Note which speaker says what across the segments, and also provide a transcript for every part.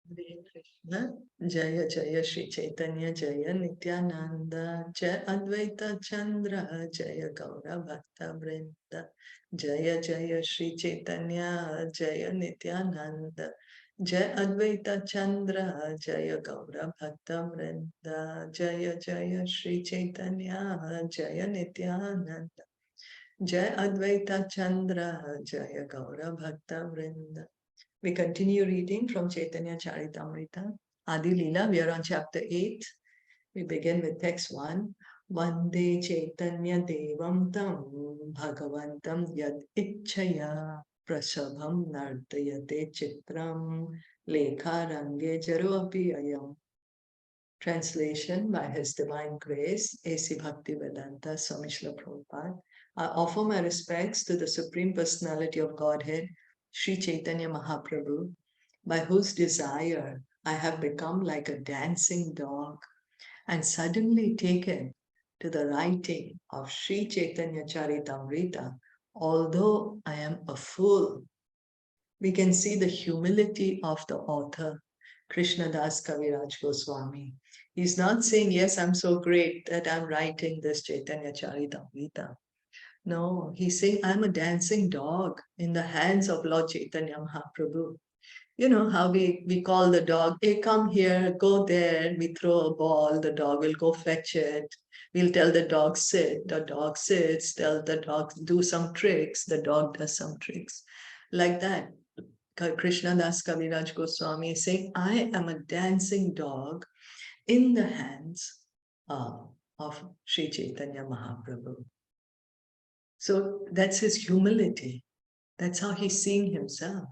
Speaker 1: Hare Krishna, Jaya Jaya Shri Caitanya, Jaya Nityananda, Jaya Advaita Chandra, Jaya Gaura Bhakta Vrinda, Jaya Jaya Shri Caitanya, Jaya Nityananda, Jaya Advaita Chandra, Jaya Gaura Bhakta Vrinda, Jaya Jaya Shri Caitanya, Jaya Nityananda, Jaya Advaita Chandra, Jaya Gaura Bhakta Vrinda. We continue reading from Caitanya Caritamta, Adi Leela. We are on chapter 8. We begin with text 1. Vande Chaitanya Devam Tam Bhagavantam Yad Ichchaya Prasabham Nardayate Chitram Lekha Range Jaroapi Ayam. Translation by His Divine Grace, A.C. Bhaktivedanta Swami Srila Prabhupada. I offer my respects to the Supreme Personality of Godhead, Sri Chaitanya Mahaprabhu, by whose desire I have become like a dancing dog and suddenly taken to the writing of Sri Caitanya Caritamta, although I am a fool. We can see the humility of the author, Krishna Das Kaviraj Goswami. He's not saying, yes, I'm so great that I'm writing this Caitanya Caritamrita. No, he's saying, I'm a dancing dog in the hands of Lord Chaitanya Mahaprabhu. You know how we call the dog, hey, come here, go there. We throw a ball, the dog will go fetch it. We'll tell the dog sit, the dog sits, tell the dog do some tricks, the dog does some tricks. Like that. Krishna Das Kaviraj Goswami is saying, I am a dancing dog in the hands of Sri Chaitanya Mahaprabhu. So that's his humility. That's how he's seeing himself.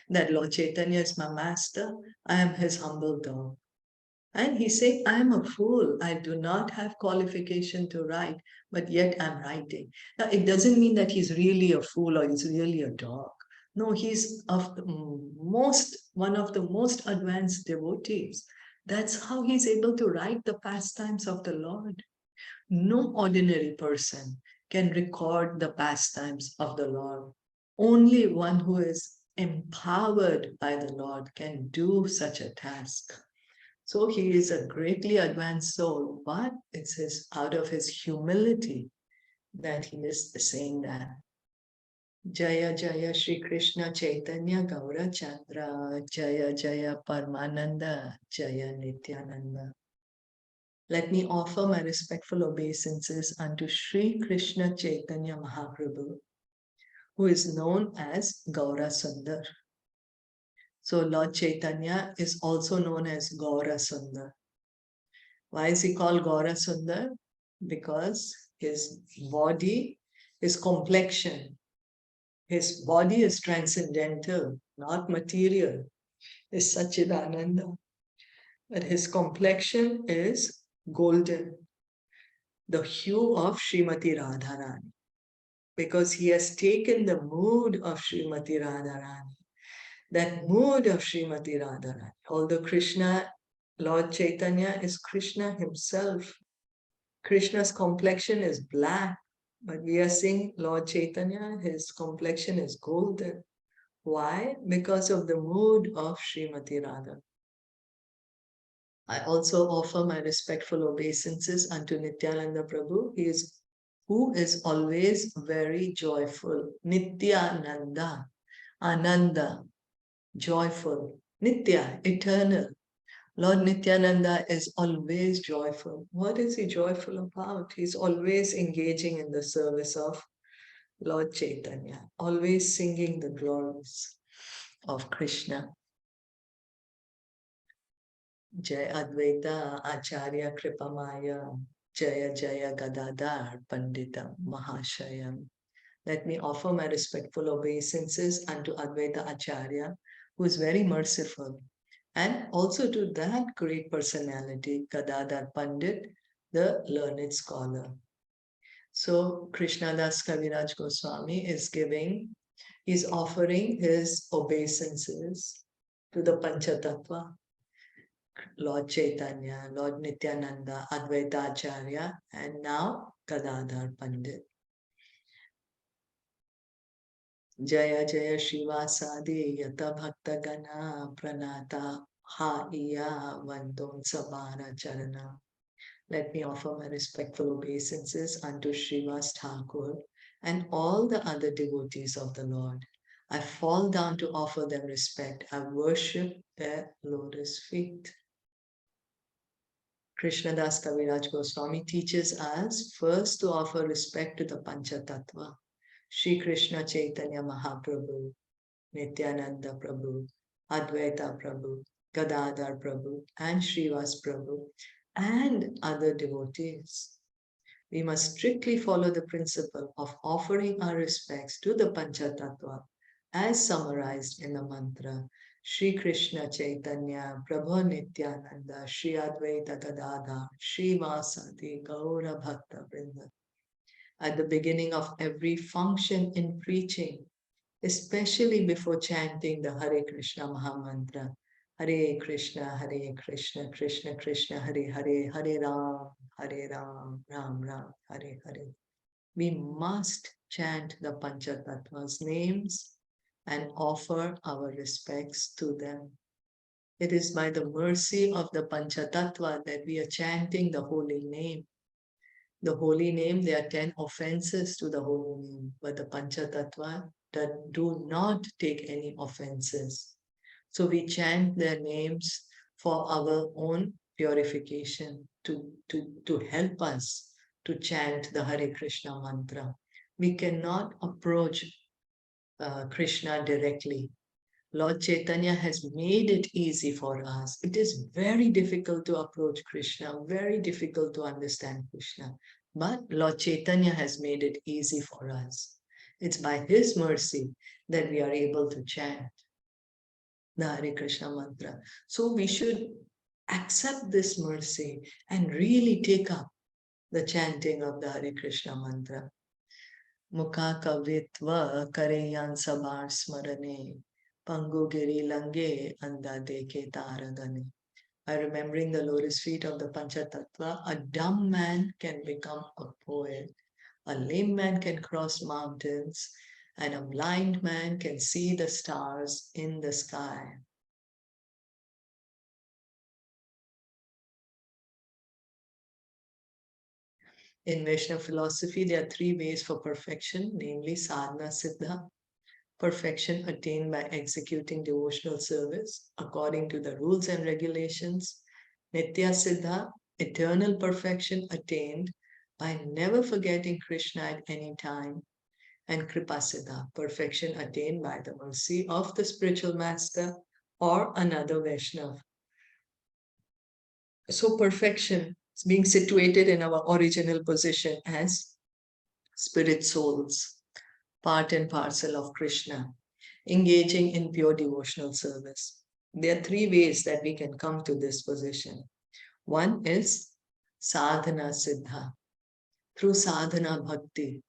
Speaker 1: That Lord Chaitanya is my master, I am his humble dog. And he's saying, I am a fool. I do not have qualification to write, but yet I'm writing. Now, it doesn't mean that he's really a fool or he's really a dog. No, he's one of the most advanced devotees. That's how he's able to write the pastimes of the Lord. No ordinary person can record the pastimes of the Lord. Only one who is empowered by the Lord can do such a task. So he is a greatly advanced soul, but it's out of his humility that he is saying that. Jaya Jaya Shri Krishna Chaitanya Gaura Chandra, Jaya Jaya Paramananda, Jaya Nityananda. Let me offer my respectful obeisances unto Shri Krishna Chaitanya Mahaprabhu, who is known as Gaura Sundar. So Lord Chaitanya is also known as Gaura Sundar. Why is he called Gaura Sundar? Because his body, his complexion, his body is transcendental, not material, is Sachidananda. But his complexion is golden, the hue of Srimati Radharani, because he has taken the mood of Srimati Radharani. That mood of Srimati Radharani, although Krishna, Lord Chaitanya is Krishna himself. Krishna's complexion is black, but we are seeing Lord Chaitanya, his complexion is golden. Why? Because of the mood of Srimati Radha. I also offer my respectful obeisances unto Nityananda Prabhu, who is always very joyful. Nityananda, Ananda, joyful. Nitya, eternal. Lord Nityananda is always joyful. What is he joyful about? He's always engaging in the service of Lord Chaitanya, always singing the glories of Krishna. Jai Advaitha Acharya Kripamaya, Jaya Jaya Gadadhar Panditam Mahashayam. Let me offer my respectful obeisances unto Advaitha Acharya, who is very merciful, and also to that great personality, Gadadhar Pandit, the learned scholar. So Krishnadas Kaviraj Goswami is offering his obeisances to the Panchatattva, Lord Chaitanya, Lord Nityananda, Advaita Acharya, and now Gadadhar Pandit. Jaya Jaya Shivasadi Yata Bhakta Gana Pranata Ha iya vandon sabara charana. Let me offer my respectful obeisances unto Srivas Thakur and all the other devotees of the Lord. I fall down to offer them respect. I worship their lotus feet. Krishnadas Kaviraj Goswami teaches us first to offer respect to the Panchatattva. Shri Krishna Chaitanya Mahaprabhu, Nityananda Prabhu, Advaita Prabhu, Gadadhar Prabhu, and Srivas Prabhu, and other devotees. We must strictly follow the principle of offering our respects to the Panchatattva as summarized in the mantra Shri Krishna Chaitanya Prabhu Nityananda Shri Advaita Gadadhar Shri Vasadi Gaura Bhakta Vrinda. At the beginning of every function in preaching, especially before chanting the Hare Krishna Mahamantra, Hare Krishna, Krishna Krishna, Hare Hare, Hare Ram, Ram Ram, Hare Hare. We must chant the Panchatattva's names and offer our respects to them. It is by the mercy of the Panchatattva that we are chanting the holy name. The holy name, there are 10 offenses to the holy name, but the Panchatattva that do not take any offenses. So we chant their names for our own purification, to help us to chant the Hare Krishna mantra. We cannot approach Krishna directly. Lord Chaitanya has made it easy for us. It is very difficult to approach Krishna, very difficult to understand Krishna. But Lord Chaitanya has made it easy for us. It's by His mercy that we are able to chant the Hare Krishna mantra. So we should accept this mercy and really take up the chanting of the Hare Krishna mantra. Mukha kavitva kareyan sabar smarane pangu giri lange anda deke taradane. By remembering the lotus feet of the Panchatattva, a dumb man can become a poet, a lame man can cross mountains, and a blind man can see the stars in the sky. In Vaishnava philosophy, there are three ways for perfection, namely sadhana siddha, perfection attained by executing devotional service according to the rules and regulations, nitya siddha, eternal perfection attained by never forgetting Krishna at any time, and kripa siddha, perfection attained by the mercy of the spiritual master or another Vaishnava. So perfection is being situated in our original position as spirit souls, part and parcel of Krishna, engaging in pure devotional service. There are three ways that we can come to this position. One is sadhana siddha, through sadhana bhakti.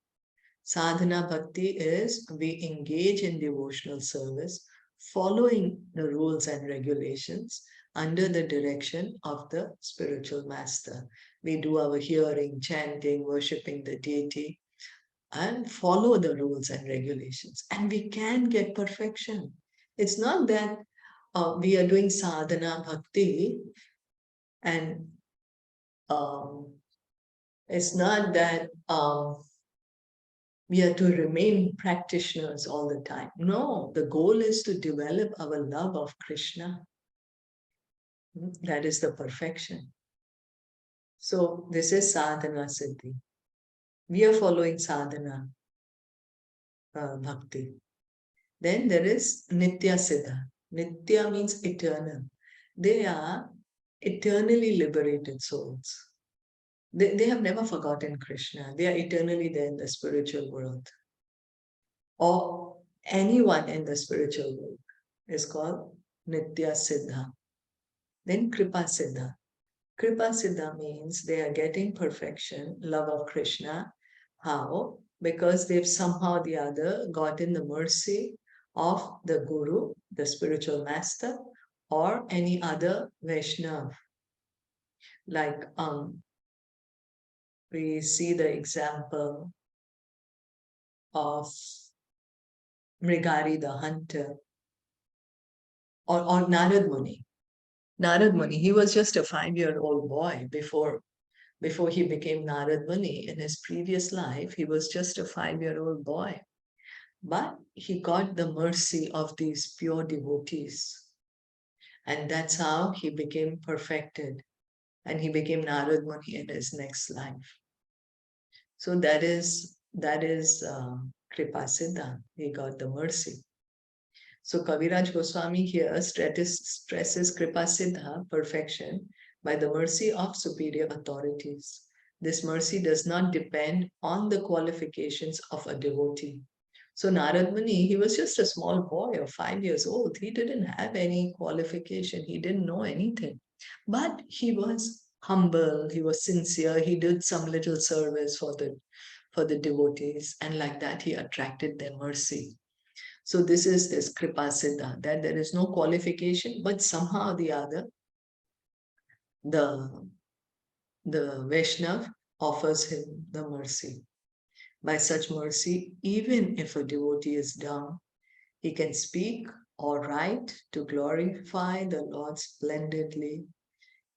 Speaker 1: Sadhana bhakti is we engage in devotional service, following the rules and regulations under the direction of the spiritual master. We do our hearing, chanting, worshipping the deity, and follow the rules and regulations. And we can get perfection. It's not that we are doing sadhana bhakti and it's not that we are to remain practitioners all the time. No, the goal is to develop our love of Krishna. That is the perfection. So this is sadhana siddhi. We are following sadhana bhakti. Then there is nitya siddha. Nitya means eternal. They are eternally liberated souls. They have never forgotten Krishna. They are eternally there in the spiritual world. Or anyone in the spiritual world is called Nitya Siddha. Then Kripa Siddha. Kripa Siddha means they are getting perfection, love of Krishna. How? Because they've somehow or the other gotten the mercy of the Guru, the spiritual master, or any other Vaishnava. Like we see the example of Mrigari the hunter or Narad Muni. Narad Muni, he was just a 5-year-old boy before he became Narad Muni. In his previous life, he was just a 5-year-old boy. But he got the mercy of these pure devotees. And that's how he became perfected. And he became Narad Muni in his next life. So that is Kripa Siddha. He got the mercy. So Kaviraj Goswami here stresses Kripa Siddha, perfection, by the mercy of superior authorities. This mercy does not depend on the qualifications of a devotee. So Narad Muni, he was just a small boy of 5 years old. He didn't have any qualification. He didn't know anything. But he was humble. He was sincere. He did some little service for the devotees. And like that, he attracted their mercy. So this is this Kripa Siddha, that there is no qualification, but somehow or the other, the Vaishnav offers him the mercy. By such mercy, even if a devotee is down, he can speak or write to glorify the Lord splendidly.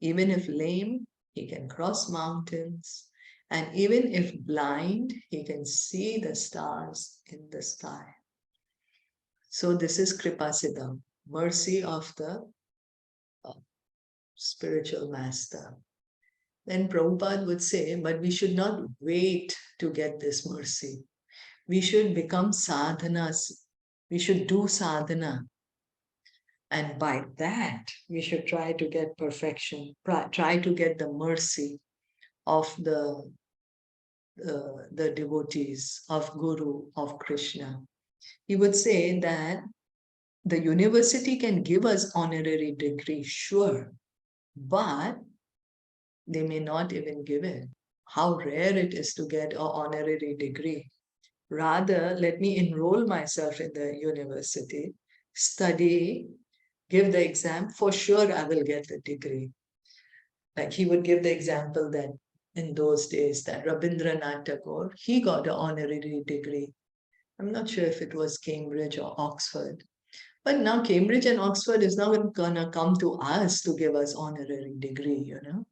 Speaker 1: Even if lame, he can cross mountains. And even if blind, he can see the stars in the sky. So this is Kripa Siddham, mercy of the spiritual master. Then Prabhupada would say, but we should not wait to get this mercy. We should become sadhanas. We should do sadhana. And by that, we should try to get perfection, try to get the mercy of the devotees, of Guru, of Krishna. He would say that the university can give us honorary degree, sure, but they may not even give it. How rare it is to get an honorary degree. Rather, let me enroll myself in the university, study, give the exam, for sure I will get the degree. Like he would give the example that in those days that Rabindranath Tagore, he got an honorary degree. I'm not sure if it was Cambridge or Oxford. But now Cambridge and Oxford is not going to come to us to give us honorary degree, you know.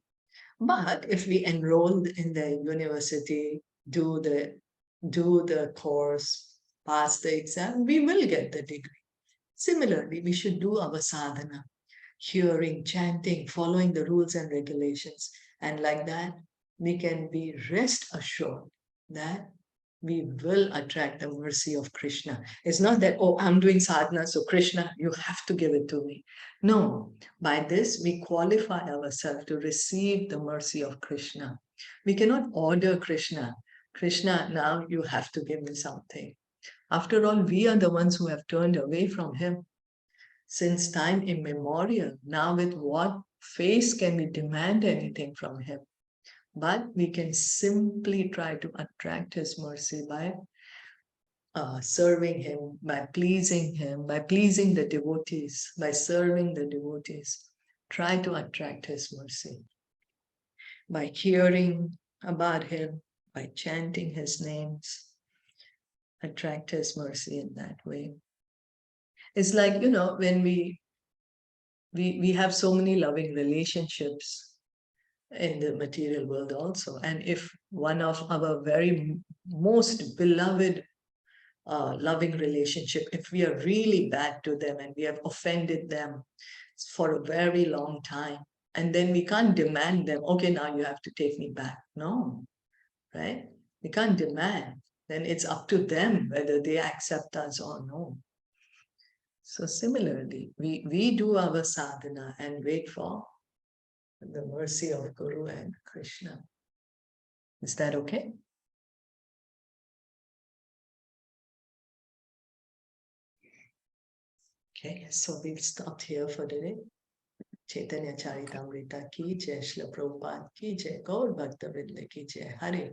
Speaker 1: But if we enroll in the university, do the course, pass the exam, we will get the degree. Similarly, we should do our sadhana, hearing, chanting, following the rules and regulations. And like that, we can be rest assured that we will attract the mercy of Krishna. It's not that, oh, I'm doing sadhana, so Krishna, you have to give it to me. No, by this, we qualify ourselves to receive the mercy of Krishna. We cannot order Krishna. Krishna, now you have to give me something. After all, we are the ones who have turned away from him since time immemorial. Now, with what face can we demand anything from him? But we can simply try to attract his mercy by serving him, by pleasing the devotees, by serving the devotees. Try to attract his mercy by hearing about him, by chanting his names. Attract his mercy in that way. It's like, you know, when we have so many loving relationships in the material world also. And if one of our very most beloved loving relationship, if we are really bad to them and we have offended them for a very long time, and then we can't demand them, okay, now you have to take me back. No, right? We can't demand. Then it's up to them whether they accept us or no. So similarly, we do our sadhana and wait for the mercy of Guru and Krishna. Is that okay? Okay, so we'll stop here for today. Caitanya Caritamta ki jai, Shri Prabhupada ki jai, Gaur Bhakta Vrinda ki jai. Hare